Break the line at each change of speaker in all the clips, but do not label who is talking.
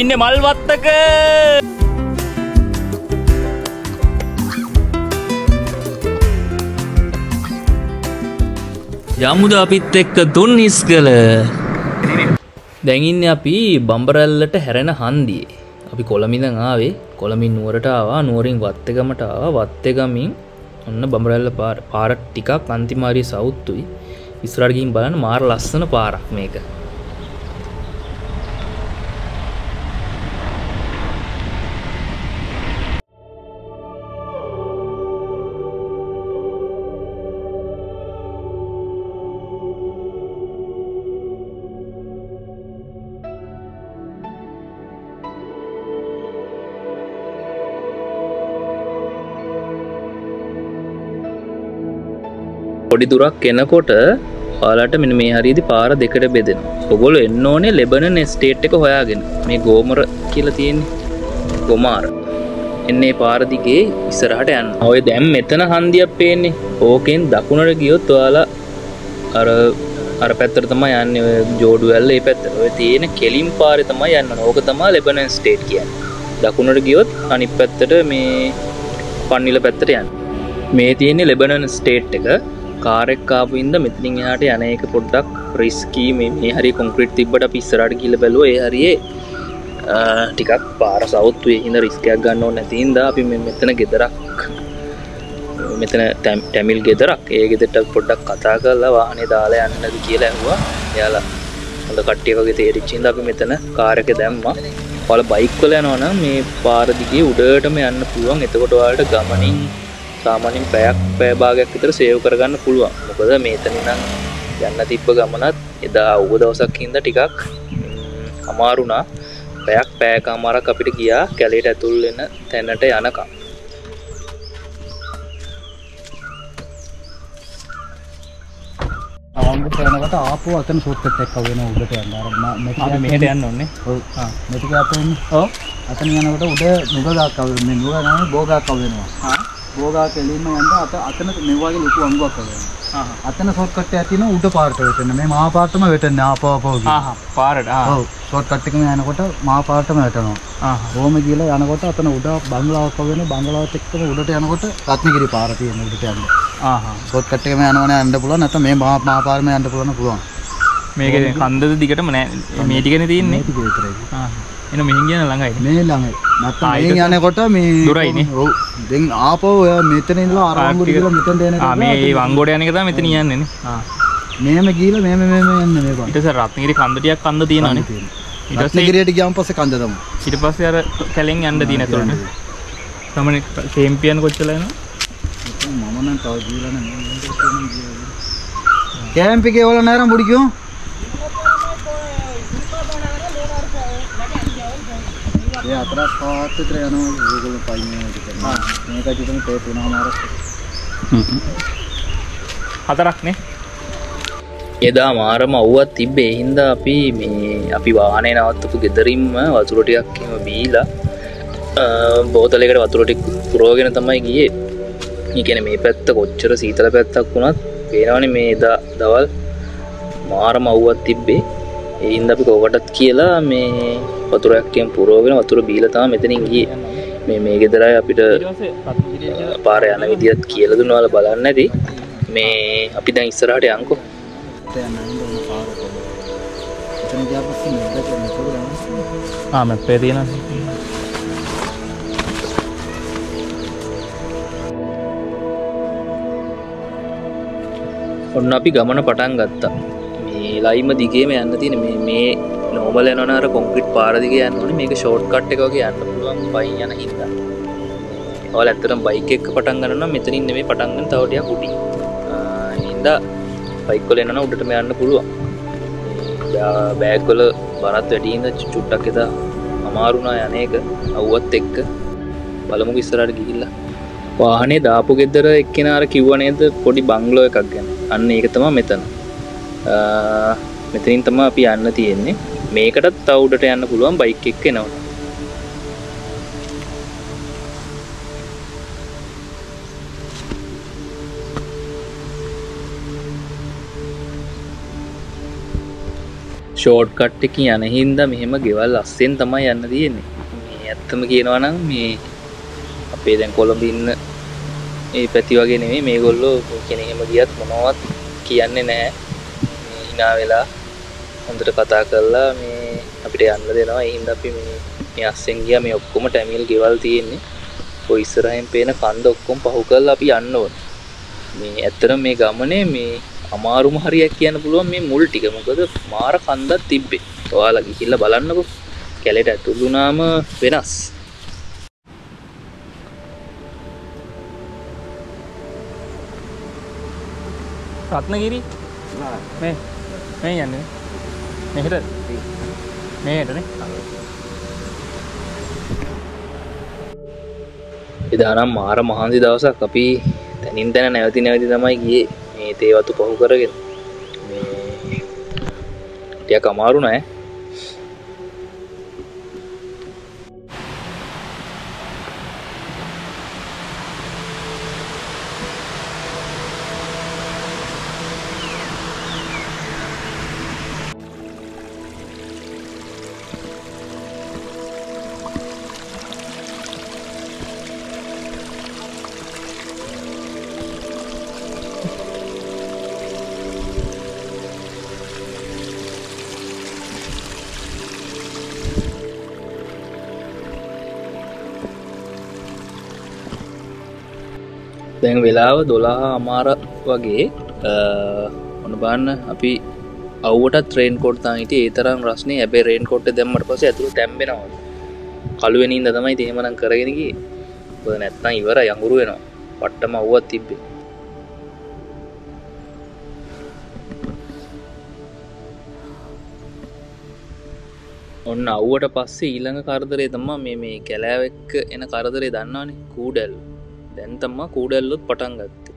ඉන්නේ මල් වත්තක. යමුද අපිත් එක්ක තුන්හිස්කල. දැන් ඉන්නේ අපි බම්බරැල්ලට හැරෙන හන්දියේ. අපි කොළඹින් ආවේ. කොළඹින් නුවරට ආවා. නුවරින් වත්තේගමට ආවා. වත්තේගමින් ඔන්න බම්බරැල්ල පාර ටිකක් අන්තිමාරිය සවුත්තුයි. ඉස්සරහට ගිහින් බලන්න මාර ලස්සන පාරක් මේක. පොඩි දුරක් එනකොට ඔයාලට මෙන්න මේ හරියදී පාර දෙකට බෙදෙනවා. ඔයගොල්ලෝ එන්න ඕනේ ලෙබනන් එස්ටේට් එක හොයාගෙන. මේ ගෝමර කියලා තියෙන්නේ. ගොමාර. එන්නේ පාර දිගේ ඉස්සරහට යන්න. ඔය දැන් මෙතන හන්දියක් පේන්නේ. ඕකෙන් දකුණට ගියොත් ඔයාලා අර පැත්තට තමයි යන්නේ. ඔය ජෝඩු වැල්ල ඒ පැත්තට. ඔය තියෙන කෙලින් පාරේ තමයි යන්න ඕනේ. ඕක තමයි ලෙබනන් එස්ටේට් කියන්නේ. දකුණට ගියොත් අනිත් පැත්තට මේ පන්නිල පැත්තට යන්න. මේ තියෙන්නේ ලෙබනන් එස්ටේට් එක. කාර් එක ආපු ඉඳ මෙතනින් එහාට යන එක පොඩ්ඩක් රිස්කි. මේ හරිය කොන්ක්‍රීට් තිබ්බට අපි ඉස්සරහට ගිහලා බැලුවා. ඒ හරියේ ටිකක් පාර සවුත් වේ හින්දා රිස්ක් එකක් ගන්න ඕනේ නැති හින්දා අපි මෙතන ගෙදරක් මෙතන ටැමිල් ගෙදරක්. ඒ ගෙදරට පොඩ්ඩක් කතා කරලා වාහනේ දාලා යන්නද කියලා ඇහුවා. එයාලා හොඳ කට්ටිය වගේ තේරිච්ච හින්දා අපි මෙතන කාර් එක දැම්මා. ඔයාලා බයික් වල යනවා නම් මේ පාර දිගේ උඩටම යන්න පුළුවන්. එතකොට ඔයාලට ගමනින් සාමාන්‍යයෙන් පැය භාගයක් විතර සේව් කරගන්න පුළුවන්. මොකද මේතන නම් යන්න තිබ්බ ගමනත් එදා උග දවසක් හින්දා ටිකක් අමාරුණා. පැයකමාරක් අපිට ගියා කැලේට ඇතුල් වෙන තැනට යනකම්.
අවුරුද්දට යනකොට ආපහු අතන ෂෝට්කට් එකක් වෙනවා උඩට යන්න. අර
අපි මෙහෙට යන්න ඕනේ.
ඔව්. මෙතන ගියාපෙන්නේ. ඔව්. අතන යනකොට උඩ නුගගාක් අවු වෙනවා. නුග නම බෝගාක් අවු වෙනවා. බෝගා කෙලින්ම යන්න අතන මේ වගේ ලොකු අංගුවක් වෙනවා. අතන ෂෝට්කට් එකක් තියෙනවා උඩ පාරට වෙටෙන්න. මේ මහා පාරටම වෙටෙන්නේ ආපහු.
පාරට.
ඔව්. ෂෝට්කට් එකම යනකොට මහා පාරටම වැටෙනවා. ඕම ගිහලා යනකොට අතන උඩ බංගලාවක් වෙන බංගලාවත් එක්කම උඩට යනකොට රත්නගිරි පාර තියෙන උඩට යන්න. ෂෝට්කට් එකම යනවනේ යන්න පුළුවන්. නැත්නම් මේ මහා පාරම යන්න පුළුවන්.
මේකේ කන්දද දිගටම නෑ. මේ ටිකනේ තියෙන්නේ.
මේ ටික විතරයි.
එන මෙහින් කියන ළඟයි.
මේ ළඟයි. නැත්නම් මේ යනකොට මේ
දුරයිනේ.
ඔව්. දැන් ආපහු ඔය මෙතන ඉඳලා අරවංගුඩ ගිහලා මෙතෙන්ට එනකොට
මේ වංගොඩ යන එක තමයි මෙතන යන්නේ නේ.
මෙහෙම ගිහලා මෙහෙම යන්නේ මේ පාර.
ඊට පස්සේ රත්නගිරි කන්ද ටිකක් කන්ද තියෙනවානේ.
ඊට පස්සේ රත්නගිරියට ගියාම පස්සේ කන්ද තමයි.
ඊට පස්සේ අර කැලෙන් යන්න තියෙන ඇතුළට. සමනේ කේම්පියන් කොච්චර යනවා?
මම නම් තව ගිහලා නැහැ. කැම්ප් එකේ වල නෑරම් බුඩිකෝ. ये अतरा सात वितर गूगल पයින් මේක ජීතන තේ තුනමාරක්
හතරක් නේ.
එදා මාරම අවුවක් තිබ්බේ. ඒ හින්දා අපි වාහනේ නවත්තපු ගෙදරින්ම වතුර ටිකක් එහෙම බීලා බෝතලයකට වතුර ටික පුරවගෙන තමයි ගියේ. ඒ කියන්නේ මේ පැත්ත කොච්චර සීතල පැත්තක් වුණත් පේනවනේ මේ එදා දවල් මාරම අවුවක් තිබ්බේ. ඒ හින්දා අපි කෝකටත් කියලා මේ වතුරක් කියන් පුරවගෙන වතුර බීලා තමයි මෙතනින් ගියේ. මේ ගෙදරයි අපිට පාර යන විදියත් කියලා දුන්නා. ඔයාලා බලන්න ඇති. මේ අපි දැන් ඉස්සරහට යන්කෝ.
මැප්පේ තියෙනවා.
ඔන්න අපි ගමන පටන් ගත්තා. මේ ලයිම දිගේම යන්න තියෙන මේ නෝමල් යනවා අර කොන්ක්‍රීට් පාර දිගේ යන්න ඕනේ. මේක ෂෝට් කට් එක වගේ යන්න පුළුවන් පයින් යන හින්දා. ඔයාලා ඇත්තටම බයික් එක පටන් ගන්න නම් මෙතනින් නෙමෙයි පටන් ගන්න තව ටිකක් උඩින්. හින්දා බයික් වල යනවා උඩටම යන්න පුළුවන්. බෑග් වල බරත් වැඩි හින්දා චුට්ටක් එදා අමාරුණා යන එක අවුවත් එක්ක. බලමුකෝ ඉස්සරහට ගිහිල්ලා. වාහනේ දාපු ගෙදර එක්කෙනා අර කිව්ව නේද පොඩි බංගලෝ එකක් ගැන. අන්න ඒක තමයි මෙතන. මෙතනින් තමයි අපි යන්න තියෙන්නේ. මේකටත් තව උඩට යන්න පුළුවන් බයික් එක්ක එනවා. ෂෝට් කට් එක යන හින්දා මෙහෙම ගෙවල් අස්සෙන් තමයි යන්න තියෙන්නේ. මේ ඇත්තම කියනවා නම් මේ අපේ දැන් කොළඹ ඉන්න මේ පැති වගේ නෙමෙයි මේගොල්ලෝ කෙනෙක් එහෙම ගියත් මොනවත් කියන්නේ නැහැ. මේ hina වෙලා හොඳට කතා කරලා මේ අපිට යන්න දෙනවා. ඒ හින්දා අපි මේ අස්සෙන් ගියා. මේ ඔක්කොම ටැමිල් ගෙවල් තියෙන්නේ. ඔය ඉස්සරහින් පේන කන්ද ඔක්කොම පහු කරලා අපි යන්න ඕනේ. මේ ඇත්තටම මේ ගමනේ මේ අමාරුම හරියක් කියන්න පුළුවන් මේ මුල් ටික. මොකද මාර කන්දක් තිබ්බේ. ඔයාලා ගිහිල්ලා බලන්නකෝ. කැලේට ඇතුළු වුණාම වෙනස්.
රත්නගිරි මේ යන්නේ මෙහෙට මෙහෙටනේ.
එදා නම් මාර මහන්සි දවසක්. අපි තනින් තන නැවති තමයි ගියේ මේ තේ වතු පහු කරගෙන. මේ ටිකක් අමාරු නෑ. දැන් වෙලාව 12:00 වගේ. ඔන්න බලන්න අපි අවුවට ට්‍රේන් කෝට් තාන් හිටියේ. ඒ තරම් රස්නේ. හැබැයි රේන් කෝට් එක දැම්මට පස්සේ ඇතුළට තැම්බෙනවා. කළු වෙනින් ඉඳ තමයි තේමනම් කරගෙන ගියේ. මොකද නැත්තම් ඉවරයි අඟුරු වෙනවා. පට්ටම අවුවක් තිබ්බේ. ඔන්න අවුවට පස්සේ ඊළඟ කරදරේ තමයි මේ කැලෑව එක්ක එන කරදරේ දන්නවනේ. කූඩැල්ල. දැන් තමයි කූඩැල්ලොත් පටන් ගත්තේ.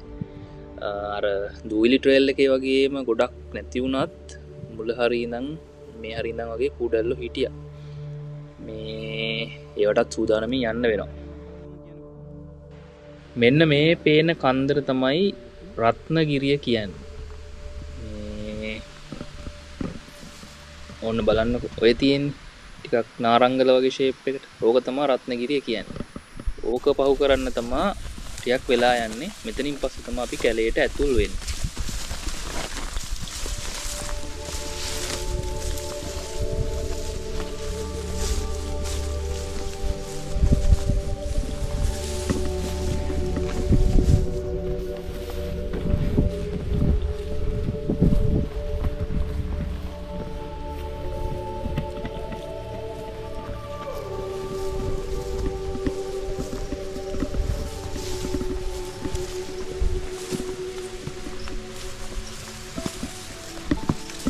අර දූවිලි ට්‍රේල් එකේ වගේම ගොඩක් නැති වුණත් මුල හරිය ඉඳන් මේ හරිය ඉඳන් වගේ කූඩැල්ලෝ හිටියා. මේ ඒවටත් සූදානමින් යන්න වෙනවා. මෙන්න මේ පේන කන්දර තමයි රත්නගිරිය කියන්නේ. මේ ඕන්න බලන්නකො. ඔය තියෙන්නේ ටිකක් නාරංගල වගේ ෂේප් එකට. ඕක තමයි රත්නගිරිය කියන්නේ. ඕක පහු කරන්න තමයි ටිකක් වෙලා යන්නේ. මෙතනින් පස්සේ තමයි අපි කැලේට ඇතුල් වෙන්නේ.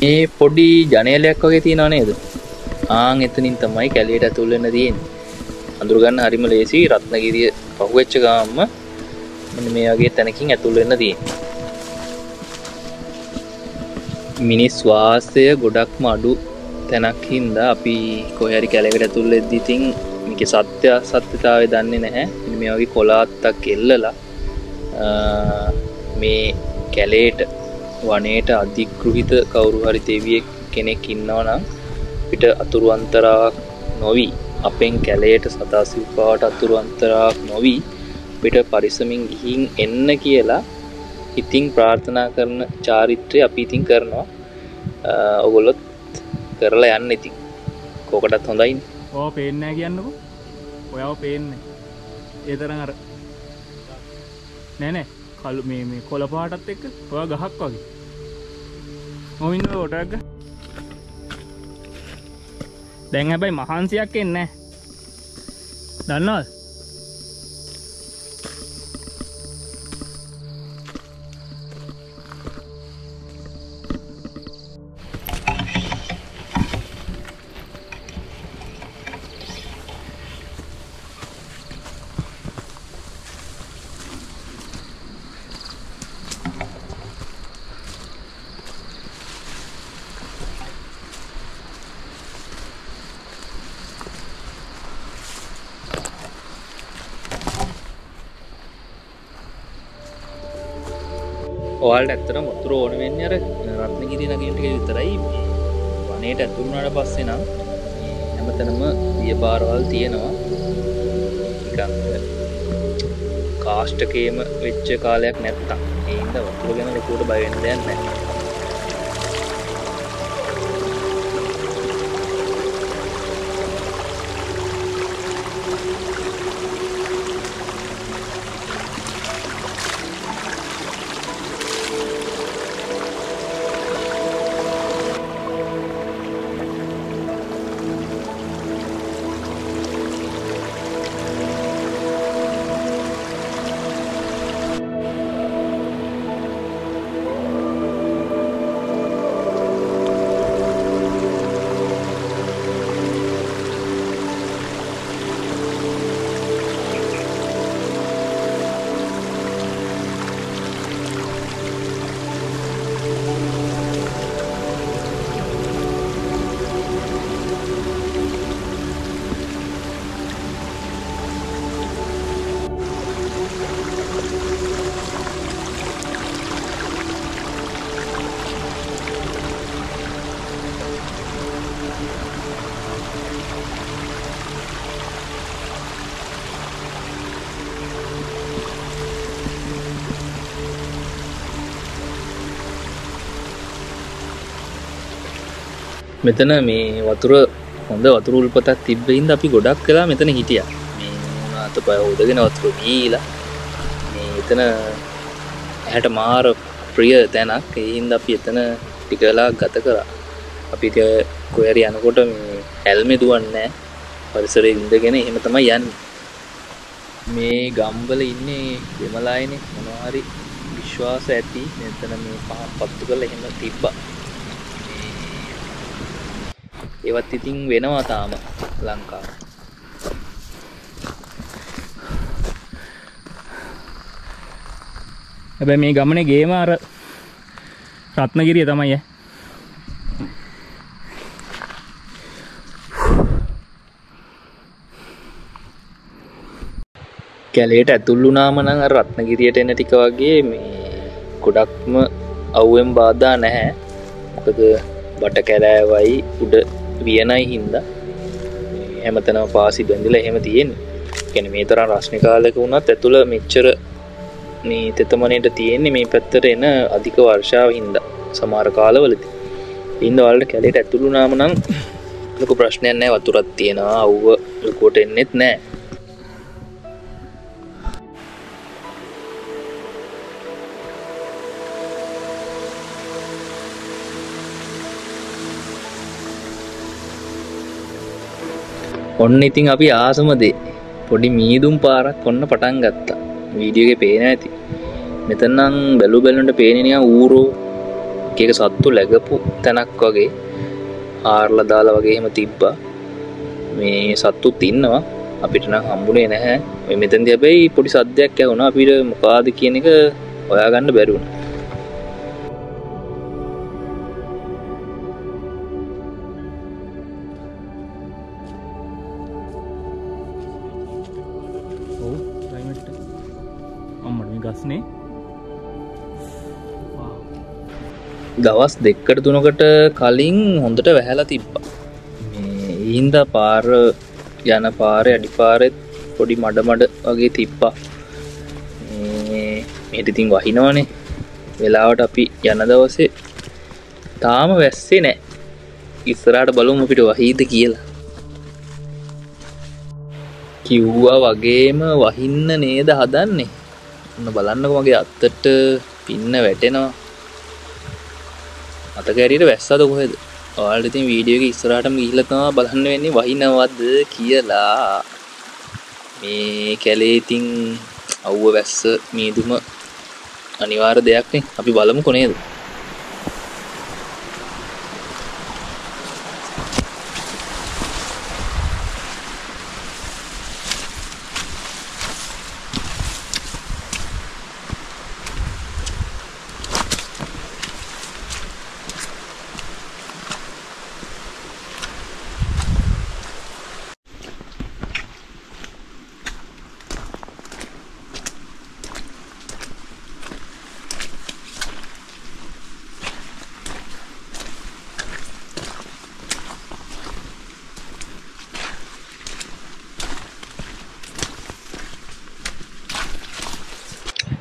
මේ පොඩි ජනේලයක් වගේ තියෙනව නේද? ආන් එතනින් තමයි කැලේට ඇතුල් වෙන්න තියෙන්නේ. අඳුර ගන්න හරිම ලේසි. රත්නගිරිය පහුවෙච්ච ගාමම මෙන්න මේ වගේ තැනකින් ඇතුල් වෙන්න තියෙන්නේ. මිනිස් වාසය ගොඩක්ම අඩු තැනක් හින්දා අපි කොහේ හරි කැලේකට ඇතුල් වෙද්දී ඉතින් මේකේ සත්‍යතාවය දන්නේ නැහැ. මෙන්න මේ වගේ කොලාත්තක් එල්ලලා මේ කැලේට වනයේට අධිග්‍රහිත කවුරු හරි දෙවියෙක් කෙනෙක් ඉන්නවා නම් පිට අතුරු අන්තරාවක් නොවි අපෙන් කැලේට සදාසිව්පාවට අතුරු අන්තරාවක් නොවි පිට පරිස්සමින් ගිහින් එන්න කියලා ඉතින් ප්‍රාර්ථනා කරන චාරිත්‍රය අපි ඉතින් කරනවා. ඔයගොල්ලොත් කරලා යන්න ඉතින්. කෝකටත් හොඳයිනේ.
ඕ පේන්නේ නැහැ කියන්නකෝ. ඔයාව පේන්නේ. ඒ තරම් අර නෑ කළු මේ කොළ පාටත් එක්ක ඔයා ගහක් වගේ. මොමින්ද ඔටක් ගහ. දැන් හැබැයි මහන්සියක් එන්නේ නැහැ. දන්නවද?
ඔයාලට ඇත්තටම වතුර ඕන වෙන්නේ අර රත්නගිරිය නගින්න ටික විතරයි. වනේට ඇතුළු වුණාට පස්සේ නම් හැමතැනම දිය පාරවල් තියෙනවා. නිකන් කාස්ටකේම වෙච්ච කාලයක් නැත්තම් ඒ හින්දා වතුර ගැන ලොකුවට බය වෙන්න දෙයක් නැහැ. මෙතන මේ වතුර හොඳ වතුර උල්පතක් තිබ්බ හින්දා අපි ගොඩක් වෙලා මෙතන හිටියා. මේ අතපය උදගෙන වතුර බීලා මේ එතන ඇහැට මාර ප්‍රිය තැනක්. ඒ හින්දා අපි එතන ටික වෙලා ගත කරා. අපි කොහේ හරි යනකොට මේ හැල්මේ දුවන්නේ නැහැ. පරිසරයේ ඉඳගෙන එහෙම තමයි යන්නේ. මේ ගම්වල ඉන්නේ දෙමළායනේ මොනවා හරි විශ්වාස ඇති. මෙතන මේ පහන් පත්තු කරලා එහෙම තිබ්බා. ඒවත් ඉතින් වෙනවා තාම ලංකාව. හැබැයි මේ ගමනේ ගේම අර රත්නගිරිය තමයි ඈ. කැලේට ඇතුල් වුණාම නම් අර රත්නගිරියට එන ටික වගේ මේ ගොඩක්ම අවුවෙන් බාධා නැහැ. මොකද බට කැලෑවයි උඩ වියනයි හින්දා හැමතැනම පාසි බැඳිලා එහෙම තියෙන්නේ. කියන්නේ මේ තරම් රස්නේ කාලයක වුණත් ඇතුළ මෙච්චර මේ තෙතමනේට තියෙන්නේ මේ පැත්තට එන අධික වර්ෂාව හින්දා සමහර කාලවලදී. ඉන්න වලට කැලේට ඇතුළු වුණාම නම් ලොකු ප්‍රශ්නයක් නැහැ. වතුරක් තියෙනවා. අවුව ලොකුවට එන්නෙත් නැහැ. ඔන්න ඉතින් අපි ආසම දේ පොඩි මීදුම් පාරක් ඔන්න පටන් ගත්තා. වීඩියෝ එකේ පේන ඇති. මෙතන නම් බැලු බැලුන්ට පේන්නේ නිකන් ඌරෝ එක සත්තු läගපු තැනක් වගේ. ආරලා දාලා වගේ එහෙම තිබ්බා. මේ සත්තුත් ඉන්නවා. අපිට නම් හම්බුනේ නැහැ. මේ මෙතනදී හැබැයි පොඩි සද්දයක් ඇහුණා. අපිට මොකಾದ කියන එක හොයාගන්න බැරි වුණා. දවස් දෙකකට තුනකට කලින් හොඳට වැහැලා තිබ්බා. මේ හින්දා පාර යන පාරේ අඩිපාරෙත් පොඩි මඩ වගේ තිබ්බා. මේට ඉතින් වහිනවනේ. වෙලාවට අපි යන දවසේ තාම වැස්සේ නැහැ. ඉස්සරහට බලමු අපිට වහීද කියලා. කිව්වා වගේම වහින්න නේද හදන්නේ. ඔන්න බලන්නකෝ මගේ අත්තට පින්න වැටෙනවා. අත කැරියට වැස්සද කොහෙද? ඔයාලට ඉතින් වීඩියෝ එක ඉස්සරහටම ගිහිල්ලා තමයි බලන්න වෙන්නේ වහිනවද කියලා. මේ කැලේ ඉතින් අවුව වැස්ස මීදුම අනිවාර්ය දෙයක් නේ. අපි බලමුකෝ නේද?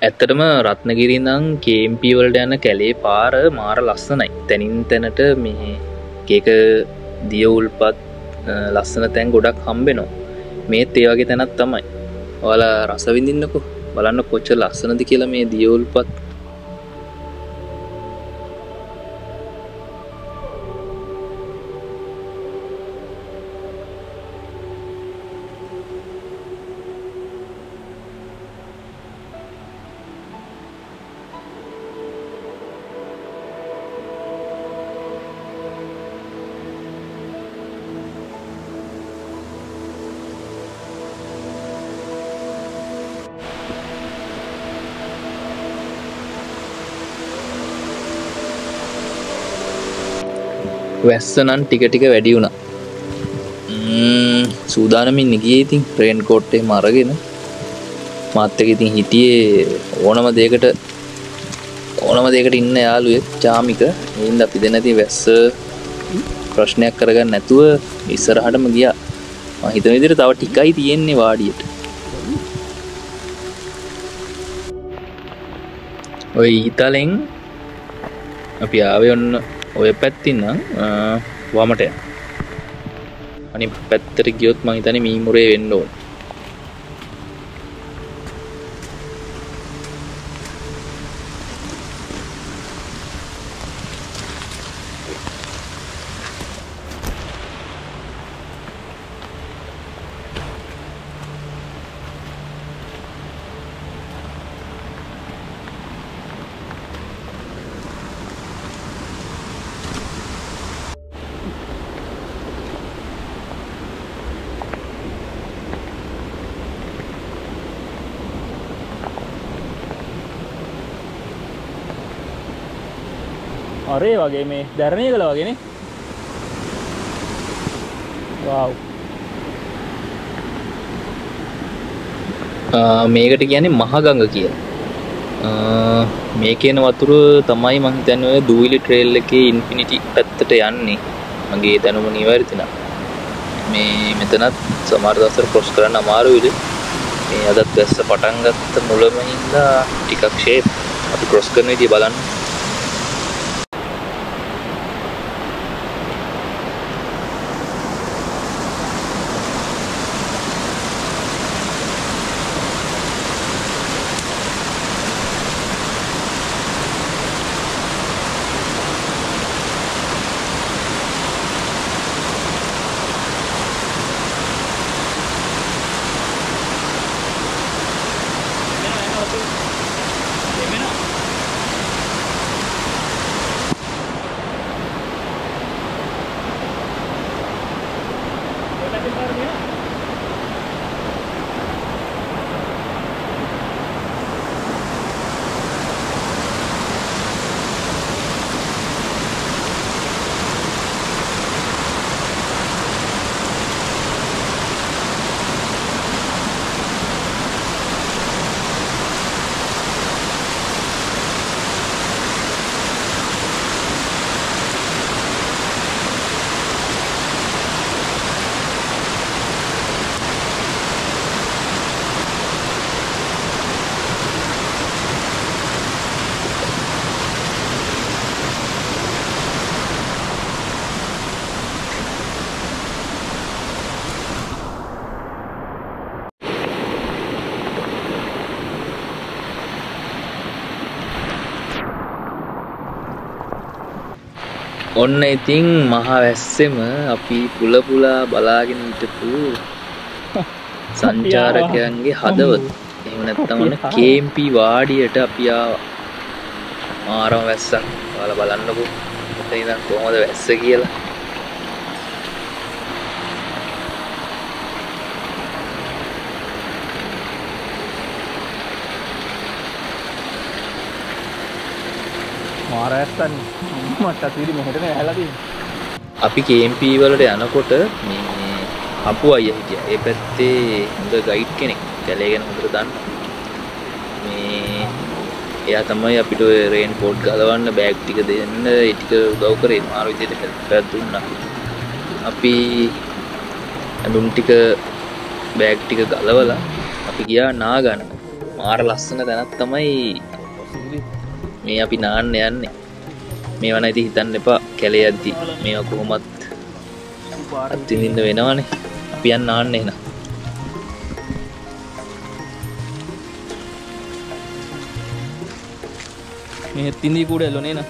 ඇත්තටම රත්නගිරි ඉඳන් KMP වලට යන කැලේ පාර මාර ලස්සනයි. තැනින් තැනට මේ එක දිය උල්පත් ලස්සන තැන් ගොඩක් හම්බෙනවා. මේත් ඒ වගේ තැනක් තමයි. ඔයාලා රස විඳින්නකෝ. බලන්න කොච්චර ලස්සනද කියලා මේ දිය උල්පත්. වැස්ස නම් ටික ටික වැඩි වුණා. සූදානමින් ගියේ ඉතින් රේන් කෝට් එකම අරගෙන. මාත් එක්ක ඉතින් හිටියේ ඕනම දෙයකට ඉන්න යාළුවෙක් චාමික. එහෙනම් අපි දෙන්න ඉතින් වැස්ස ප්‍රශ්නයක් කරගන්න නැතුව ඉස්සරහටම ගියා. මම හිතන විදිහට තව ටිකයි තියෙන්නේ වාඩියට. ඔය ඊතලෙන් අපි ආවේ ඔන්න ඔය පැත්තින් නම් වමට යන්න. අනිත් පැත්තට ගියොත් මං හිතන්නේ මීමුරේ වෙන්න ඕන.
අරේ වගේ මේ දැරණිය කළ වගේනේ. වව්.
මේකට කියන්නේ මහගඟ කියලා. මේකේන වතුර තමයි මං හිතන්නේ ඔය දූවිලි ට්‍රේල් එකේ ඉන්ෆිනිටි පැත්තට යන්නේ. මගේ දැනුම නිවැරදි නම්. මේ මෙතනත් සමහර දවසට ක්‍රොස් කරන්න අමාරුයිලු. මේ අදත් වැස්ස පටන් ගත්ත මුලම හින්දා ටිකක් ෂේප්. අපි ක්‍රොස් කරන විදිය බලන්න. ඔන්න ඉතින් මහ වැස්සෙම අපි පුලපුලා බලාගෙන හිටපු සංචාරකයන්ගේ හදවත. එහෙම නැත්නම් ඔන්න KMP වාඩියට අපි ආවා. මාරම වැස්සක්. ඔයාලා බලන්නකෝ. මෙතන ඉඳන් කොහොමද වැස්ස කියලා.
මාරයස්සන් මට අතීරි මෙහෙටනේ ඇහැලා තියෙන්නේ.
අපි KMP වලට යනකොට මේ අපු අයියා හිටියා. ඒ පැත්තේ හොඳ ගයිඩ් කෙනෙක්. කැලේ ගැන හොඳට දන්න. මේ එයා තමයි අපිට ඔය රේන් කෝට් ගලවන්න බෑග් ටික දෙන්න ඒ ටික උදව් කරේ. මාරු විදියට හෙල්ප් දුන්නා. අපි අඳුන් ටික බෑග් ටික ගලවලා අපි ගියා නාගන්න. මාර ලස්සන තැනක් තමයි මේ අපි නාන්න යන්නේ. මේ වන ඉතින් හිතන්න එපා කැලේ යද්දි මේවා කොහොමත් අත්විඳින්න වෙනවනේ. අපි යන්න නාන්න එහෙනම්. මේ තින්දි කුඩෙල්ලෝ නේන.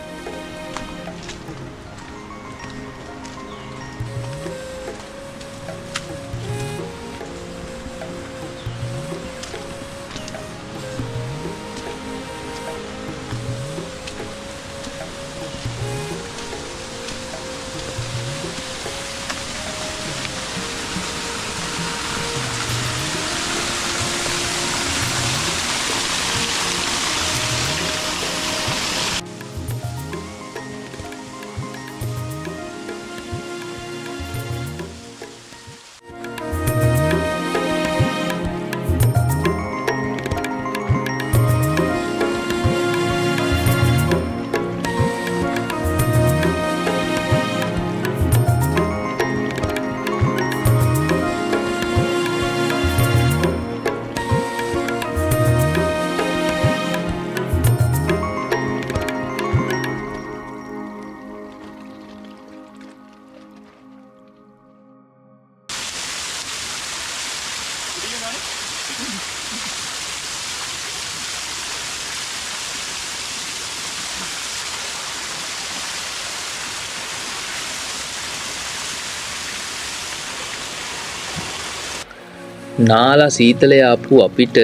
නාලා සීතලේ ආපු අපිට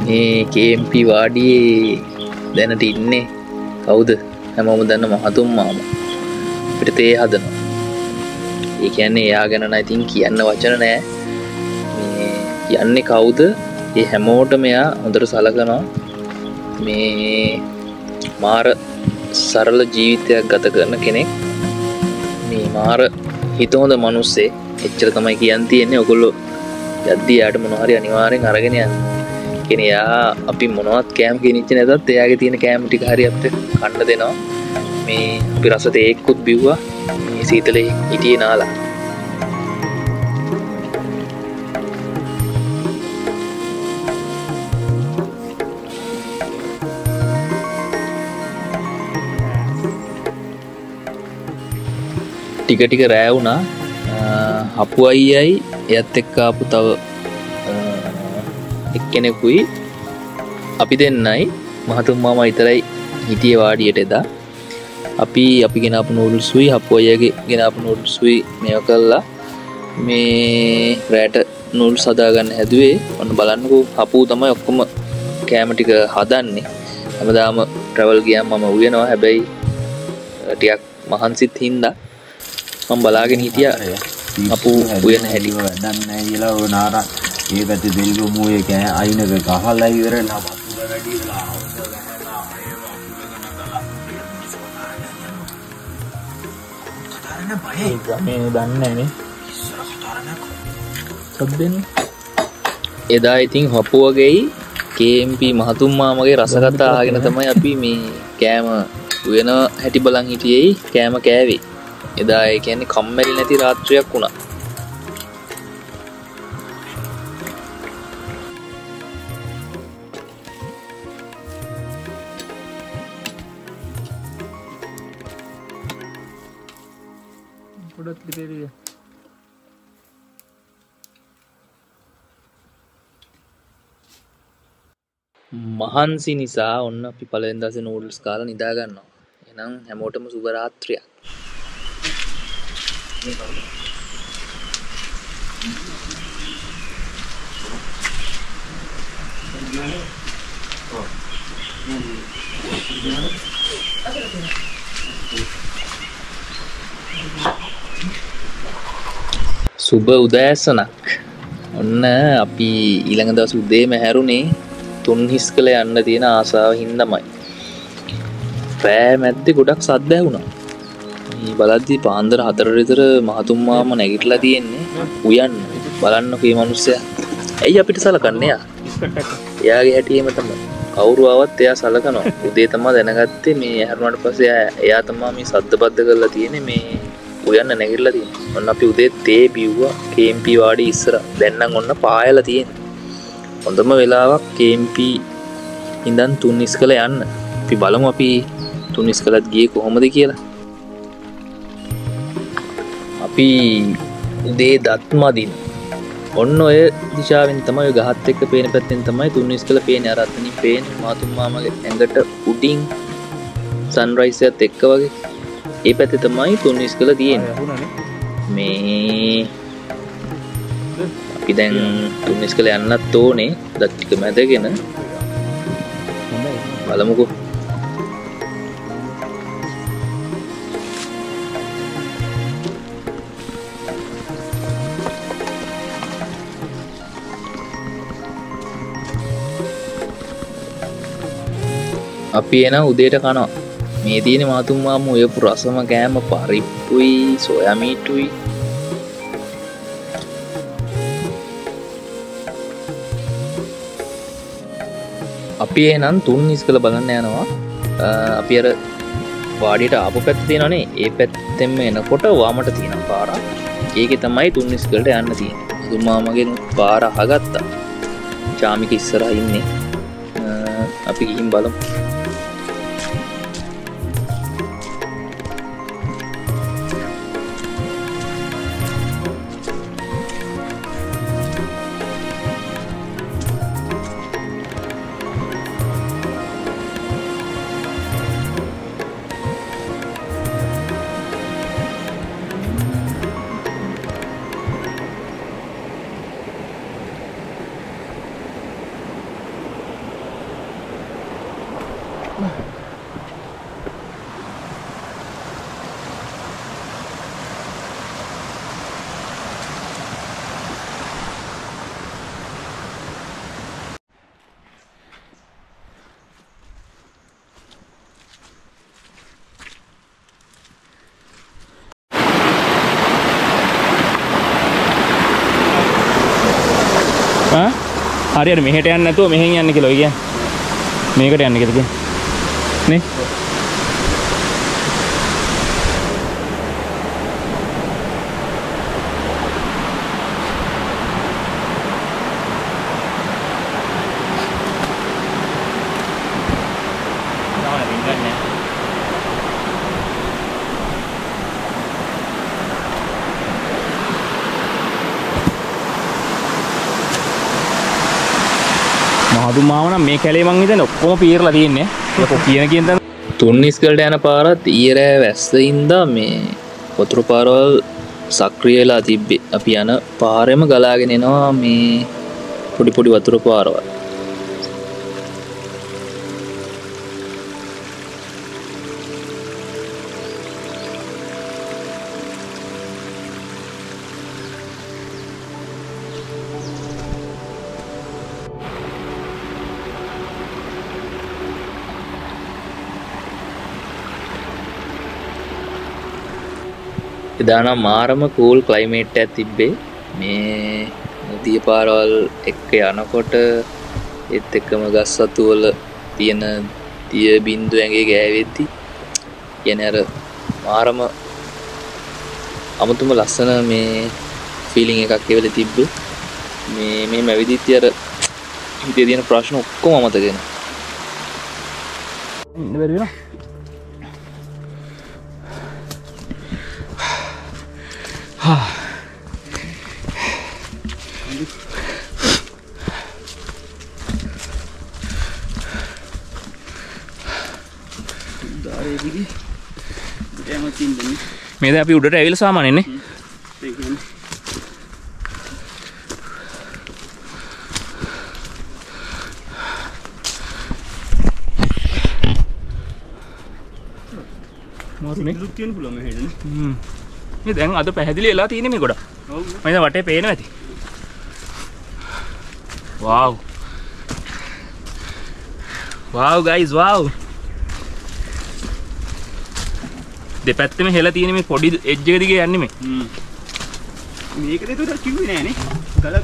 මේ KMP වාඩියේ දැනට ඉන්නේ කවුද? හැමෝම දන්න මහතුම් මාමා. අපිට තේ හදනවා. ඒ කියන්නේ එයා ගැන නම් ඉතින් කියන්න වචන නැහැ. මේ කියන්නේ කවුද? ඒ හැමෝටම එයා හොඳට සලකනවා. මේ මාර සරල ජීවිතයක් ගත කරන කෙනෙක්. මේ මාර හිත හොඳ මිනිස්සේ. එච්චර තමයි කියන්න තියෙන්නේ. ඔයගොල්ලෝ යද්දී යාට මොනවා හරි අනිවාර්යෙන් අරගෙන යන්න. කියන්නේ යා අපි මොනවත් කෑම ගෙනිච්ච නැතත් එයාගේ තියෙන කෑම ටික හරි අපිට කන්න දෙනවා. මේ අපි රස තේක්කුත් බිව්වා. මේ සීතලේ හිටියේ නාලා. ටික ටික රෑ වුණා. අපු අයියයි එයත් එක්ක ආපු තව එක්කෙනෙකුයි අපි දෙන්නයි මහතුම් මාමා විතරයි හිටියේ වාඩියට එදා. අපි ගෙනාපු නූඩල්ස්ුයි අපු අයියගේ ගෙනාපු නූඩල්ස්ුයි මේව කළා. මේ රෑට නූඩල්ස් හදාගන්න හැදුවේ. ඔන්න බලන්නකෝ අපු තමයි ඔක්කොම කෑම ටික හදන්නේ. හැමදාම ට්‍රැවල් ගියාම මම උයනවා. හැබැයි ටිකක් මහන්සිත් හින්දා මම බලාගෙන හිටියා අපු උයන හැටි.
වැඩක් නැහැ කියලා ඕන ආර ඒ පැත්තේ දෙල්ගොමු එක අයිනක ගහලා ඉවරලා වතුර වැඩිලා අවුල ගහලා ඒවා උලගෙන ගලා මේ දන්නේ නැනේ සබ්බෙන්. එදා ඉතින් හපුවගෙයි KMP මහතුම් මාමගේ රසකතා අහගෙන තමයි අපි මේ කෑම උයන හැටි බලන් හිටියේ. කෑම කෑවේ එදා. ඒ කියන්නේ කම්මැලි නැති රාත්‍රියක් වුණා. පොඩක් ලිපේලිය. මහන්සි නිසා ඔන්න අපි පළවෙනි දවසේ නූඩල්ස් කාලා නිදා ගන්නවා. එහෙනම් හැමෝටම සුබ රාත්‍රියක්. සුබ උදෑසනක්. ඔන්න අපි ඊළඟ දවස් උදේම හැරුණේ තුන්හිස් කළ යන්න තියෙන ආසාව හින්දාමයි. රෑ මැද්දේ ගොඩක් සද්ද ඇහුණා. මේ බලද්දි පාන්දර 4 විතර මහතුම් මාම නැගිටලා තියෙන්නේ උයන්න. බලන්නකෝ මේ මිනිස්සයා. ඇයි අපිට සලකන්නේ යා? එයාගේ හැටි එහෙම තමයි. කවුරු ආවත් එයා සලකනවා. උදේ තමයි දැනගත්තේ මේ හැරුණාට පස්සේ එයා තමයි මේ සද්ද බද්ද කරලා තියෙන්නේ. මේ උයන්න නැගිටලා තියෙන්නේ. ඔන්න අපි උදේ තේ බිව්වා KMP වාඩි ඉස්සර. දැන් නම් ඔන්න පායලා තියෙන්නේ.
හොඳම වෙලාවක් KMP ඉඳන් තුන්නිස්කල යන්න. අපි බලමු අපි තුන්නිස්කලත් ගියේ කොහොමද කියලා. අපි උදේ දත් මදින් ඔන්න ඔය දිශාවෙන් තමයි ඔය ගහත් එක්ක පේන පැත්තෙන් තමයි තුන්නිස්කල පේන්නේ. අර අතනින් පේන්නේ මාතුම් මාමගේ ඇඟට උඩින් සන්රයිස් එකත් එක්ක වගේ. ඒ පැත්තේ තමයි තුන්නිස්කල තියෙන්නේ. මේ අපි දැන් තුන්නිස්කල යන්නත් ඕනේ. දත් ටික මැදගෙන බලමුකෝ. අපි එන උදේට කනවා. මේ තියෙන මාතුම් මාමු ඔය රසම කෑම පරිප්පුයි සෝයා මීටුයි. අපි එනන් තුන්නිස්කල බලන්න යනවා. අපි අර වාඩියට ආපු පැත්ත තියෙනවනේ. ඒ පැත්තෙන්ම එනකොට වාමට තියෙන පාරක්. ඒකේ තමයි තුන්නිස්කලට යන්න තියෙන්නේ. මාතුම් මාමගෙන් පාර අහගත්තා. චාමික ඉස්සරහා ඉන්නේ. අපි ගිහින් බලමු. හරියට මෙහෙට යන්න නැතුව මෙහෙන් යන්න කියලා ඔය කියන්නේ. මේකට යන්න කියලා කියන්නේ. නේ? මාතුම් මාම නම් මේ කැලේ මං හිතන්නේ ඔක්කොම පීරලා තියෙන්නේ. ඒක කියන තැන තුන්නිස්කලට යන පාරත් ඊරෑ වැස්සෙන්දා මේ වතුර පාරවල් සක්‍රිය වෙලා තිබ්බේ. අපි යන පාරෙම ගලාගෙන එනවා මේ පොඩි පොඩි වතුර පාරවල්. එදානම් මාරම කූල් ක්ලයිමේට් එකක් තිබ්බේ. මේ නදිය පාරවල් එක්ක යනකොට ඒත් එක්කම ගස් අතු වල තියෙන තිය බින්දු ඇඟේ ගෑවෙද්දි කියන්නේ අර මාරම අමුතුම ලස්සන මේ ෆීලිං එකක් ඒ වෙලේ තිබ්බේ. මේ මැවිදිත් අර හිතේ තියෙන ප්‍රශ්න ඔක්කොම අමතක වෙනවා. ඉන්න බැරි වෙනවා. මේ දැන් අපි උඩට ඇවිල්ලා සාමාන්‍යනේ. මාරුනේ දුක් කියන්න පුළුවන් මේ හෙඩනේ. මේ දැන් අද පැහැදිලි වෙලා තියෙන්නේ මේ ගොඩ. ඔව්. මම දැන් වටේ පේනවා ඇති. wow wow guys wow දෙපැත්තෙම හෙලා තියෙන මේ පොඩි එජ් එක දිගේ යන්නේ මේ. මේකද ඒතර කිව්වේ නෑනේ. ගල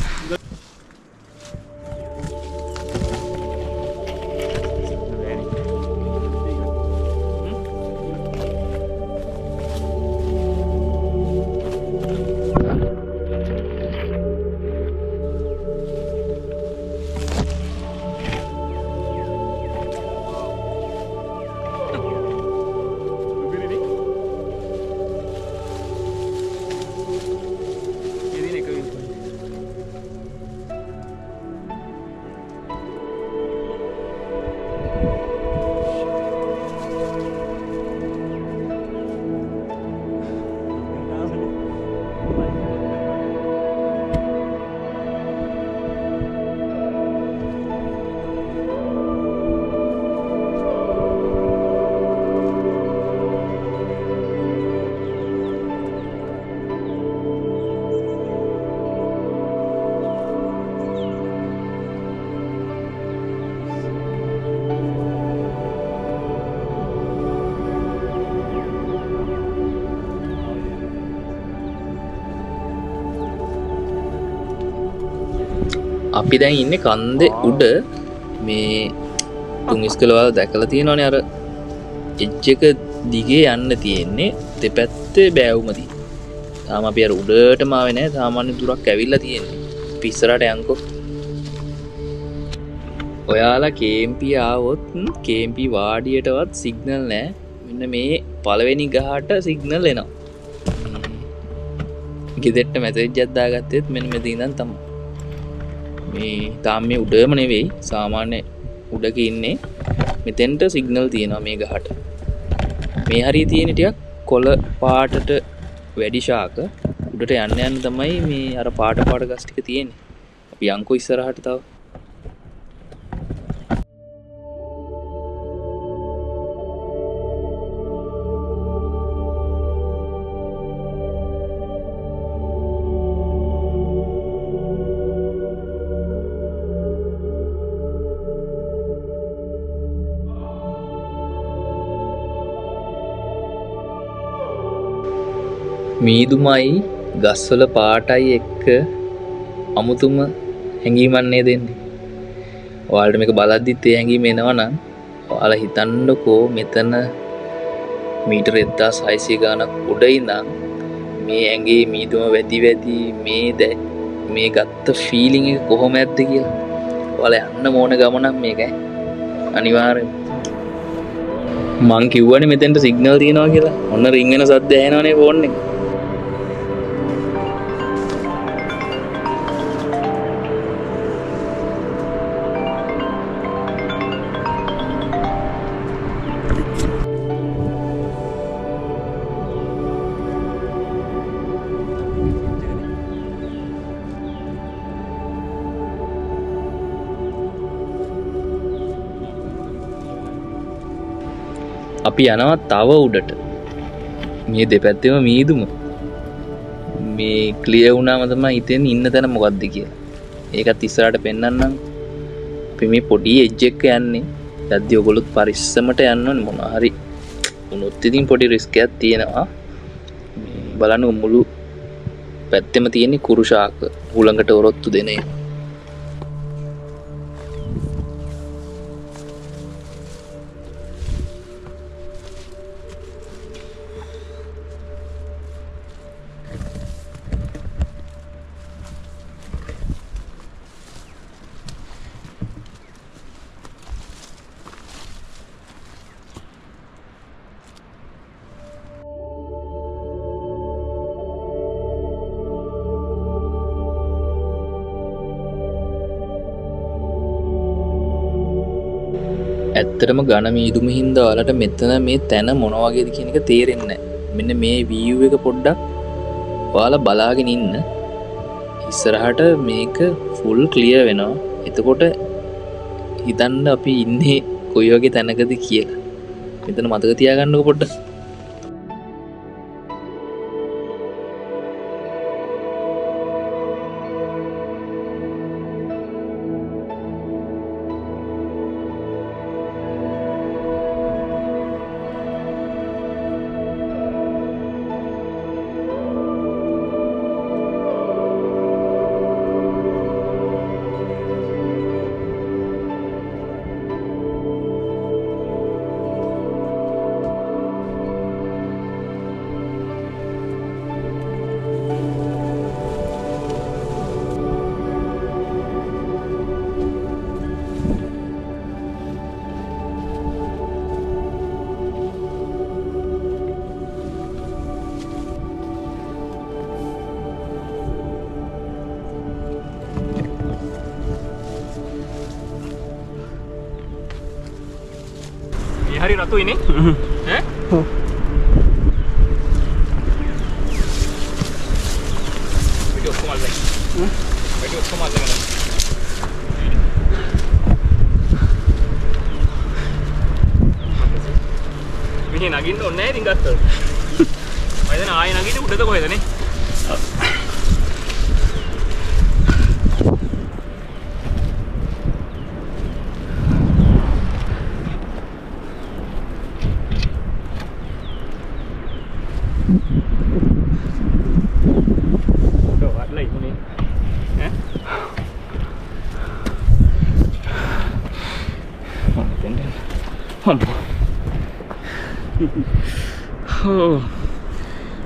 අපි දැන් ඉන්නේ කන්දේ උඩ මේ තුන්ස්කලවල් දැකලා තියෙනවනේ අර එජ් එක දිගේ යන්න තියෙන්නේ දෙපැත්තේ බෑවුමදී. තාම අපි අර උඩටම ආවේ නැහැ. සාමාන්‍ය දුරක් ඇවිල්ලා තියෙන්නේ. අපි ඉස්සරහට යන්කෝ. ඔයාලා KMP ආවොත් KMP වාඩියටවත් සිග්නල් නැහැ. මෙන්න මේ පළවෙනි ගහට සිග්නල් එනවා. ගෙදරට මැසේජ් එකක් දාගත්තෙත් මෙන්න මෙතන ඉඳන් තමයි. මේ තාම මේ උඩම නෙවෙයි සාමාන්‍ය උඩක ඉන්නේ. මෙතෙන්ට සිග්නල් තියෙනවා මේ ගහට. මේ හරිය තියෙන ටිකක් කොළ පාටට වැඩි ශාක උඩට යන්න යන්න තමයි මේ අර පාට ගස් ටික තියෙන්නේ. අපි යන්කෝ ඉස්සරහට තව. මීදුමයි ගස්වල පාටයි එක්ක අමුතුම හැඟීමන්නේ දෙන්නේ. ඔයාලට මේක බලද්දිත් ඒ හැඟීම එනවනම් ඔයාලා හිතන්නකෝ මෙතන මීටර 1600 ගානක් උඩ ඉඳන් මේ ඇඟේ මීදුම වැඩි මේ ගත්ත ෆීලිං එක කොහොමද කියලා. ඔයාලා යන්න ඕන ගමනක් මේකයි. අනිවාර්යෙන්. මං කිව්වනේ මෙතෙන්ට සිග්නල් තියෙනවා කියලා. ඔන්න රින් වෙන සද්ද ඇහෙනවනේ ෆෝන් එක. අපි යනවා තව උඩට. මේ දෙපැත්තෙම මීදුම. මේ ක්ලියර් වුණාම තමයි හිතෙන්නේ ඉන්න තැන මොකද්ද කියලා. ඒකත් ඉස්සරහට පෙන්නන්නම්. අපි මේ පොඩි එජ් එක යන්නේ. යද්දී ඔයගොල්ලොත් පරිස්සමට යන්න ඕනේ මොනවා හරි. උනොත් ඉතින් පොඩි රිස්ක් එකක් තියෙනවා. මේ බලන්න මුළු පැත්තෙම තියෙන කුරු ශාක. උලඟට ඔරොත්තු දෙන එක. ඇත්තටම ඝන මීදුම හින්දා ඔයාලට මෙතන මේ තැන මොන වගේද කියන එක තේරෙන්නේ නැහැ. මෙන්න මේ view එක පොඩ්ඩක් ඔයාලා බලාගෙන ඉන්න. ඉස්සරහට මේක full clear වෙනවා. එතකොට හිතන්න අපි ඉන්නේ කොයි වගේ තැනකද කියලා. මෙතන මතක තියාගන්නකො පොඩ්ඩක්.
hari ratu ini? Video kemana lagi? Video kemana lagi? Ini nagin tuh, nih tinggal tuh. Ayo na, ayo nagin tuh udah tuh kau itu nih.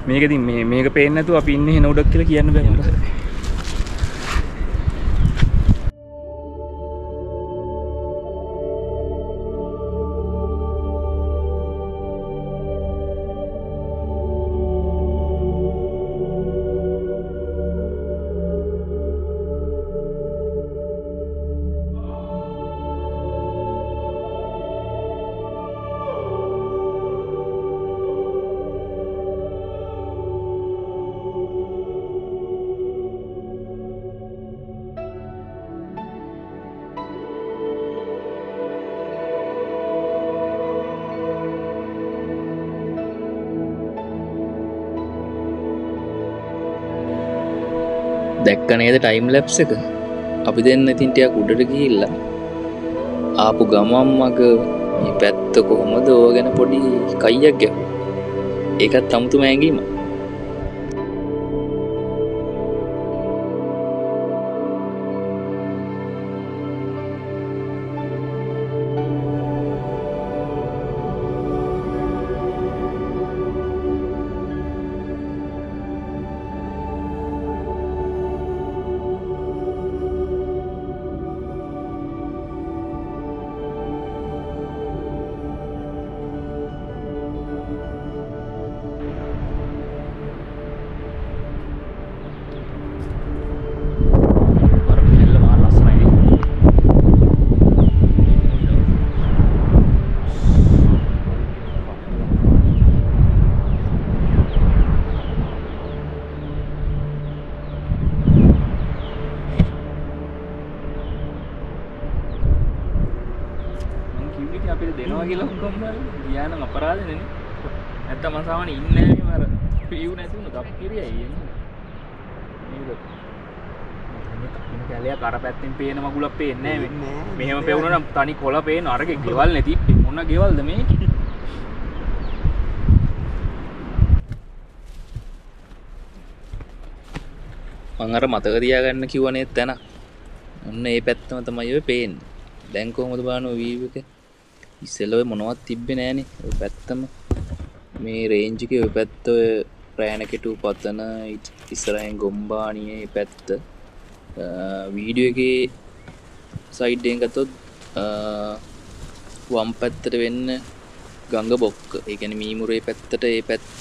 මේක ඉතින් මේක පේන්නේ නැතුව අපි ඉන්නේ එන උඩක් කියලා කියන්න බෑ මට.
දැක්ක නේද ටයිම් ලැප්ස් එක? අපි දෙන්න ඉතින් ටිකක් උඩට ගිහිල්ලා ආපු ගමන් මග මේ පැත්ත කොහොමද ඕව ගැන පොඩි කයියක් ගැහුවා. ඒකත් අමුතුම ඇඟීමක්.
අපිට දෙනවා කියලා ඔක්කොම ගියා නම් අපරාධනේ නේ. නැත්තම් මම සාමාන්‍ය ඉන්නේ නැහැ මේ අර ෆීව් නැති වුණා දප්පිරියයි එන්නේ. නේද? මේ කැලේ අර පැත්තෙන් පේන මගුලක් පේන්නේ නැහැ මේ. මෙහෙම පෙවුනා නම් තනි කොළ පේන අරගේ ගෙවල් නැති මොන ගෙවල්ද මේ?
මං අර මතක තියාගන්න කිව්වනේ තැන. ඔන්න ඒ පැත්තම තමයි ඔය පේන්නේ. දැන් කොහොමද බලන්න ඔය වීව් එක? ඉස්සෙල්ලා ඔය මොනවත් තිබ්බේ නෑනේ. ඔය පැත්තම මේ රේන්ජ් එකේ ඔය පැත්ත ඔය ප්‍රෑණකෙටු පතන ඉස්සරහින් ගොම්බානියේ පැත්ත වීඩියෝ එකේ සයිඩ් එකෙන් ගත්තොත් වම් පැත්තට වෙන්න ගංග බොක්ක. ඒ කියන්නේ මීමුරේ පැත්තට ඒ පැත්ත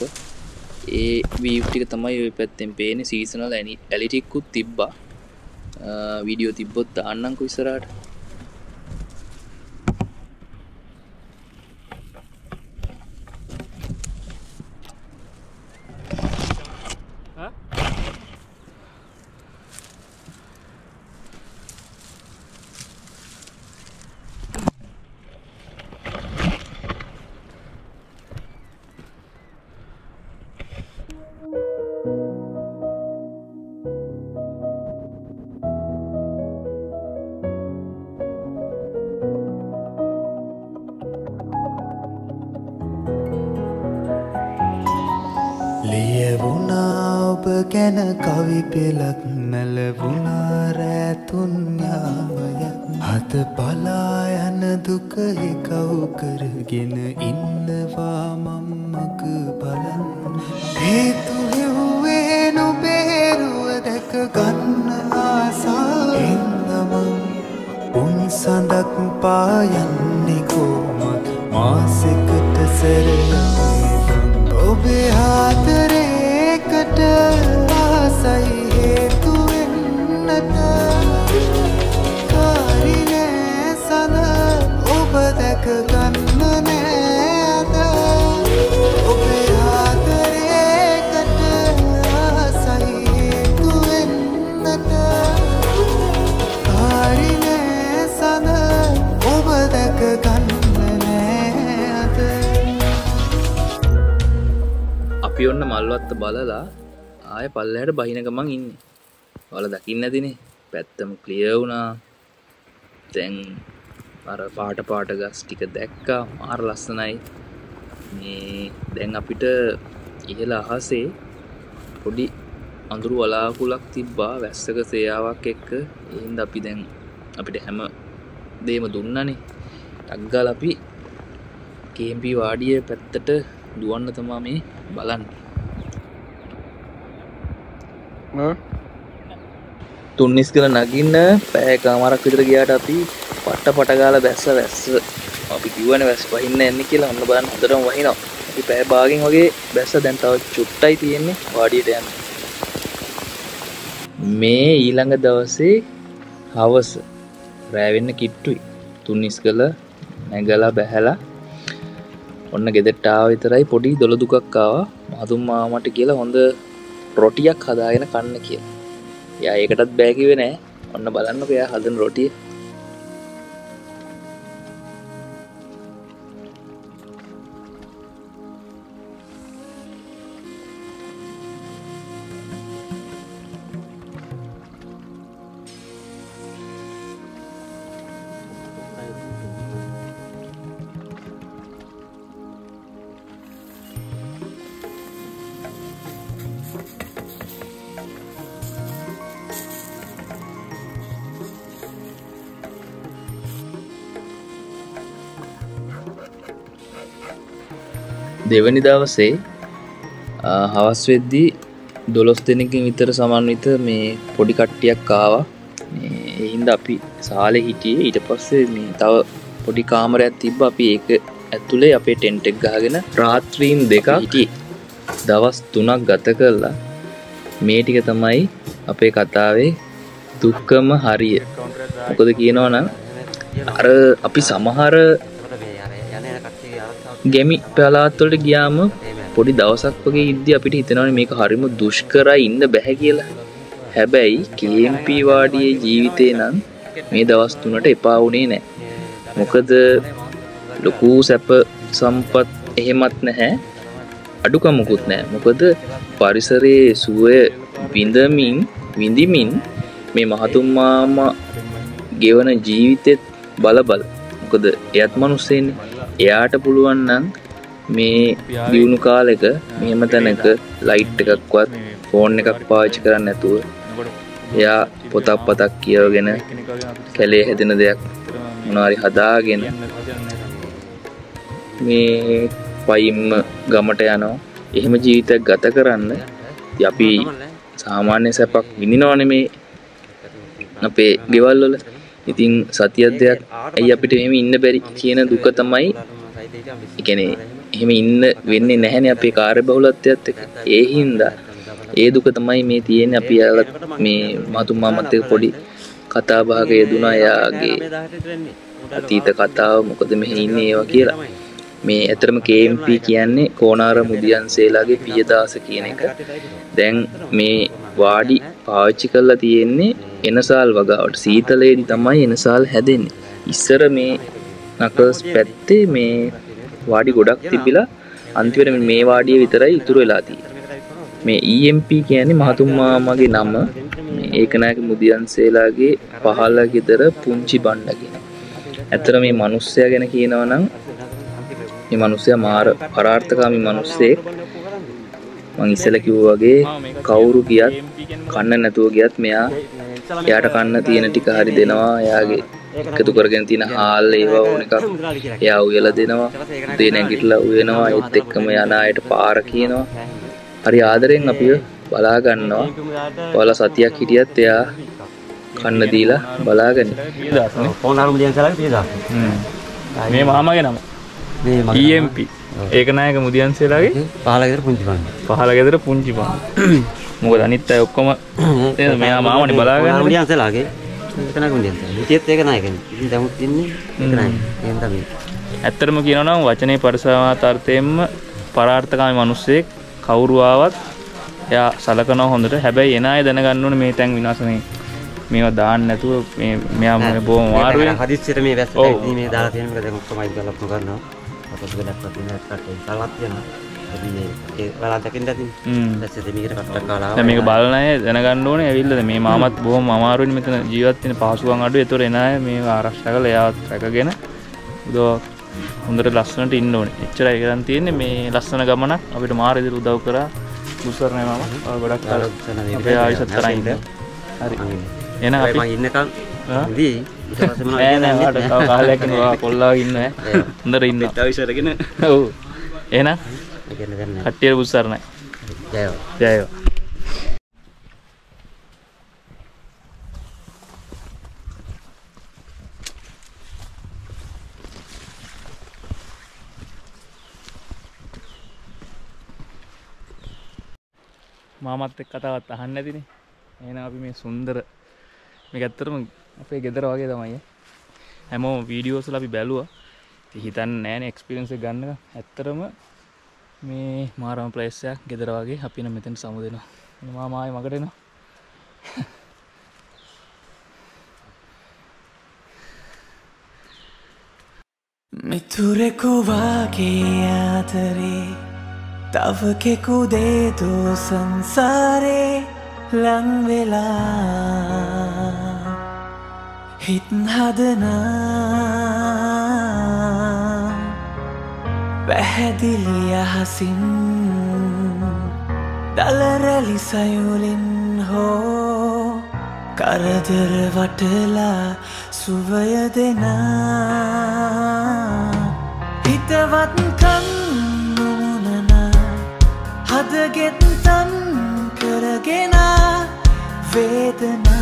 ඒ වීව් ටික තමයි ඔය පැත්තෙන් පේන්නේ. සීසනල් ඇලිටික්කුත් තිබ්බා. වීඩියෝ තිබ්බොත් දාන්නම්කෝ ඉස්සරහට.
ලියවුණා ඔබ ගැන කවි පෙළක් මැලවුණා රැතුන් යාමය හත පලා යන දුක එකව් කරගෙන ඉන්නවා මම්මක බලන්න හේතු හෙව්වේ නොබේරුව දැක ගන්න ආසාවෙන්ම උන් සඳක් පායන්නේ කොමත් මාසෙකට සැරයක් ඔබේ ආදරේකට ආසයි හේතු වෙන්නට කාරිනේ සන ඔබ දැක ගන්න නෑද ඔබේ ආදරේකට ආසයි හේතු වෙන්නට කාරිනේ සන ඔබ දැක ගන්න
අපි ඔන්න මල්වත්ත බලලා ආය පල්ලෙහාට බහින ගමන් ඉන්නේ. ඔයාලා දකින්න ඇතිනේ. පැත්තම ක්ලියර් වුණා. දැන් අර පාට ගස් ටික දැක්කා. මාර ලස්සනයි. මේ දැන් අපිට ඉහළ අහසේ පොඩි අඳුරු වලාකුලක් තිබ්බා වැස්සක සේයාවක් එක්ක. ඒ හින්දා අපි දැන් අපිට හැම දෙයක්ම දුන්නානේ.
ටග්ගාල අපි KMP වාඩිය පැත්තට දුවන්න තමා මේ බලන්න. තුන්නිස්කල නගින්න පැය කාමාරක් විතර ගියාට අපි පට්ට ගාලා වැස්ස අපි කිව්වනේ වැස්ස වහින්න යන්නේ කියලා. ඔන්න බලන්න හොඳටම වහිනවා. අපි පැය භාගෙන් වගේ වැස්ස දැන් තව චුට්ටයි තියෙන්නේ වාඩියට යන්න. මේ ඊළඟ දවසේ හවස රෑ වෙන්න කිට්ටුයි. තුන්නිස්කල නැගලා බැහැලා ඔන්න ගෙදරට ආව විතරයි පොඩි දොළ දුකක් ආවා. මහතුම් මාමට කියලා හොඳ රොටියක් හදාගෙන කන්න කියලා. එයා ඒකටත් බෑ කිව්වේ නෑ. ඔන්න බලන්නකෝ එයා හදන රොටිය. දෙවැනි දවසේ හවස් වෙද්දී 12 දෙනෙක්ගෙන් විතර සමන්විත මේ පොඩි කට්ටියක් ආවා. ඒ හින්දා අපි සාලේ හිටියේ. ඊට පස්සේ මේ තව පොඩි කාමරයක් තිබ්බා. අපි ඒක ඇතුලේ අපේ ටෙන්ට් එක ගහගෙන රාත්‍රීන් 2ක් හිටියේ. දවස් 3ක් ගත කළා. මේ ටික තමයි අපේ කතාවේ දුක්කම හරිය. මොකද කියනවනම් අර අපි සමහර ගෙමි පළාත් වලට ගියාම පොඩි දවසක් වගේ ඉද්දි අපිට හිතෙනවානේ මේක හරිම දුෂ්කරයි ඉන්න බෑ කියලා. හැබැයි KMP වාඩියේ ජීවිතේ නම් මේ දවස් 3ට එපා වුණේ නෑ. මොකද ලොකු සැප සම්පත් එහෙමත් නැහැ. අඩුකමකුත් නෑ. මොකද පරිසරයේ සුවය විඳිමින් මේ මහතුම් මාමා ගෙවන ජීවිතෙත් බලබල. මොකද එයත් මිනිස්සෙන්නේ. එයාට පුළුවන් නම් මේ දියුණු කාලෙක මෙහෙම තැනක ලයිට් එකක්වත් ෆෝන් එකක් පාවිච්චි කරන්නේ නැතුව එයා පොතක් කියවගෙන කැලේ හැදෙන දෙයක් මොනවාරි හදාගෙන මේ පයින්ම ගමට යනවා. එහෙම ජීවිතයක් ගත කරන්න අපි සාමාන්‍ය සැපක් විඳිනවනේ මේ අපේ ගෙවල් වල. ඉතින් සතියක් දෙයක් ඇයි අපිට එහෙම ඉන්න බැරි කියන දුක තමයි. ඒ කියන්නේ එහෙම ඉන්න වෙන්නේ නැහැනේ අපේ කාර්යබහුලත්වයත් එක්ක. ඒ හින්දා ඒ දුක තමයි මේ තියෙන්නේ. අපි යාලත් මේ මහතුම් මාමත් එක්ක පොඩි කතා බහක යෙදුණා. යාගේ අතීත කතාව මොකද මෙහෙ ඉන්නේ ඒවා කියලා. මේ ඇත්තටම KMP කියන්නේ කෝණාර මුදියන්සේලාගේ පියදාස කියන එක. දැන් මේ වාඩි පාවිච්චි කරලා තියෙන්නේ එනසාල් වගාවට. සීතලේදී තමයි එනසාල් හැදෙන්නේ. ඉස්සර මේ නකල්ස් පැත්තේ මේ වාඩි ගොඩක් තිබිලා අන්තිමට මේ වාඩිය විතරයි ඉතුරු වෙලා තියෙන්නේ. මේ EMP කියන්නේ මහතුම් මාමගේ නම. මේ ඒකනායක මුදියන්සේලාගේ පහළ ගෙදර පුංචි බණ්ඩ කියන. ඇත්තට මේ මිනිස්සයා ගැන කියනවා නම් මේ මිනිස්සයා මාර පරාර්ථකාමී මිනිස්සෙක්. මං ඉස්සෙල්ලා කිව්වා වගේ කවුරු ගියත් කන්න නැතුව ගියත් එයාට කන්න තියෙන ටික හරි දෙනවා. එයාගේ එකතු කරගෙන තියෙන හාල් ඒවා ඕන එකක් එයා උයලා දෙනවා. දේ නැගිටලා උයනවා. ඒත් එක්කම යන අයට පාර කියනවා. හරි ආදරෙන් අපිව බලා ගන්නවා. ඔයාලා සතියක් හිටියත් එයා කන්න දීලා බලාගන්න.
කොණාරු මුදියන්සලාගේ පියදාස.
මේ මාමාගේ නම EMP ඒකනායක මුදියන්සේලාගේ
පහළ ගෙදර පුංචි බණ්ඩ.
පහළ ගෙදර පුංචි බණ්ඩ. මොකද අනිත් අය ඔක්කොම මෙයා මාමනේ බලාගන්න.
මුදියන්සලාගේ ඒකනායක මුදියන්සලා. ඉතිත් ඒක නායකනේ. ඉතින් දැමුත් ඉන්නේ ඒක නායක. එහෙම තමයි.
ඇත්තටම කියනවා නම් වචනේ පරිසමාර්ථයෙන්ම පරාර්ථකාමී මිනිස්සෙක් කවුරු ආවත් එයා සලකනවා හොඳට. හැබැයි එන අය දැනගන්න ඕනේ මේ තැන් විනාශනේ මේවා දාන්න නැතුව මේ මෙයා මේ බොහොම මාරුවෙන්
හදිස්සියට මේ වැස්සට මේ දාලා තියෙන එක දැන් ඔක්කොම අයින් කරලා කරනවා. අපිට ගලක් තියෙන කට්ටේ සලවත් තියෙනවා. අපි ඒ වල දකින්න ඇතින්. දැස්සේ මේකට කට්ටක් කාලා
දැන් මේක බලන අය දැනගන්න ඕනේ ඇවිල්ලා මේ මාමත් බොහොම අමාරුවෙන් මෙතන ජීවත් වෙන පහසුකම් අඩුයි. ඒතොර එන අය මේව ආරක්ෂා කරලා එයාවත් රැකගෙන හොඳට ලස්සනට ඉන්න ඕනේ. එච්චරයි කරන් තියෙන්නේ. මේ ලස්සන ගමනක් අපිට මාර ඉදිරි උදව් කරා දුසරනේ මාමා. ගොඩක් අපේ ආයසත් තරයින්ද. හරි. එන අපි
මම ඉන්නකම්
දී
නෑ නෑ වාට තව කාලයක් ඉන්නවා කොල්ලා ඉන්න හොඳට ඉන්න
තවිසරගෙන
ඔව් එහෙනම්
ඒකෙන් දැන්
කට්ටියට පුස්සරණයි
ජයෝ
ජයෝ මාමත් එක්ක කතාවත් අහන්න නැතිනේ එහෙනම් අපි මේ සුන්දර මේක ඇත්තටම අපේ ගෙදර වගේ තමයි හැමෝම වීඩියෝස් වල අපි බැලුවා ඉතින් හිතන්නේ නෑනේ එක්ස්පීරියන්ස් එක ගන්න එක ඇත්තටම මේ මාරම ප්ලේස් එකක් ගෙදර වගේ අපි නම් මෙතන සමු දෙනවා මාමා ආයේ මගට එනවා
මිතුරෙකු වාගේ ආදරේ තව කෙකුදේ දෝ සංසාරේ ලං වෙලා හිත් හදනා පැහැදිලි අහසින් දලරැලි සයුලින් හෝ කරදර වටලා සුවය දෙනා හිතවත් කන්නුනනා හදගෙත්තන් කරගෙන වේදනා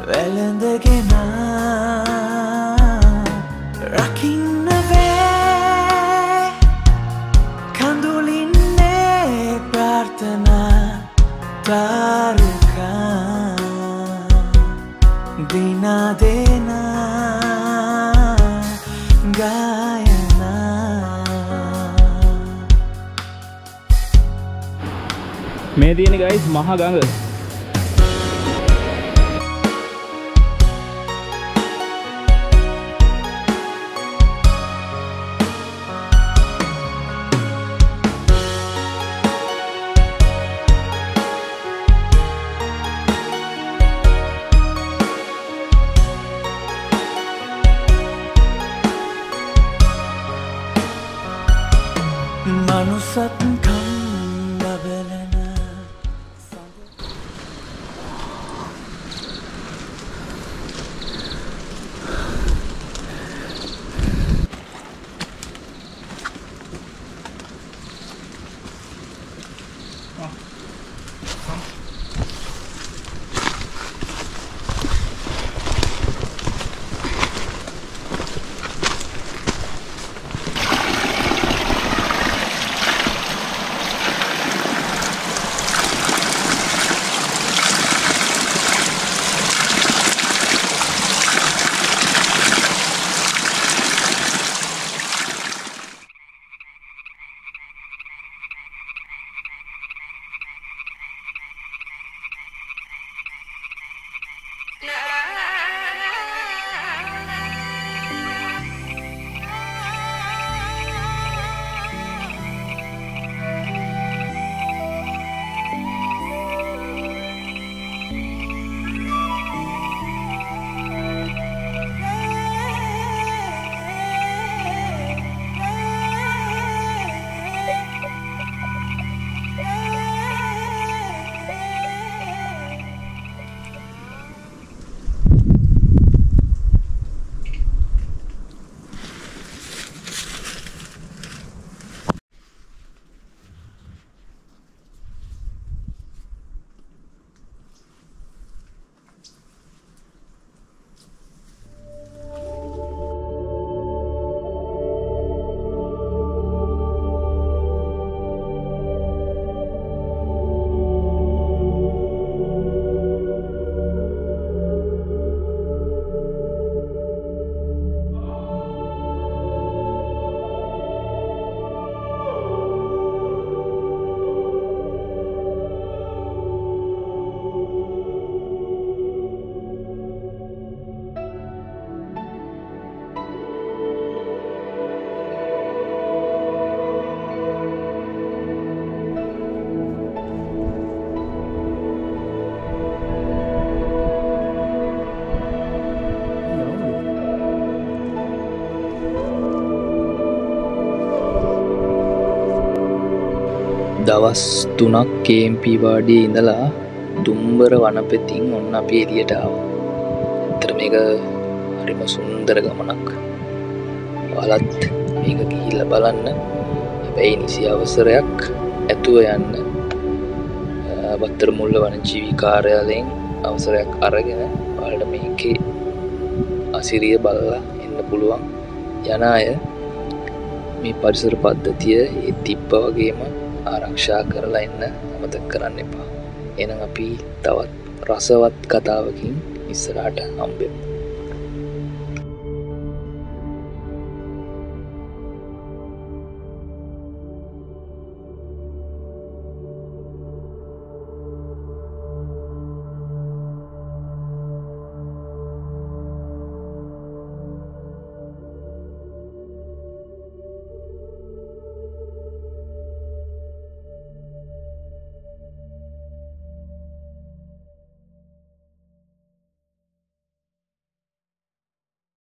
වැළඳගෙන රකින්න වේ කඳුලින්නේ ප්‍රාර්ථනා තාරුකා දිනා දෙනා ගායනා
මේ තියෙන ගයිස් මහ ගඟ
මනුසත් කම් බබලන
දවස් 3ක් KMP වාඩියේ ඉඳලා දුම්බර වනපෙතින් ඔන්න අපි එළියට ආවා. ඇත්තට මේක හරිම සුන්දර ගමනක්. ඔයාලත් මේක ගිහිල්ලා බලන්න. හැබැයි නිසි අවසරයක් ඇතුව යන්න. බත්තර මුල්ල වනජීවි කාර්යාලයෙන් අවසරයක් අරගෙන ඔයාලට මේකේ අසිරිය බලලා එන්න පුළුවන්. යන අය මේ පරිසර පද්ධතිය ඒ තිබ්බ වගේම ආරක්ෂා කරලා එන්න අමතක කරන්න එපා. එහෙනම් අපි තවත් රසවත් කතාවකින් ඉස්සරහට හම්බෙමු.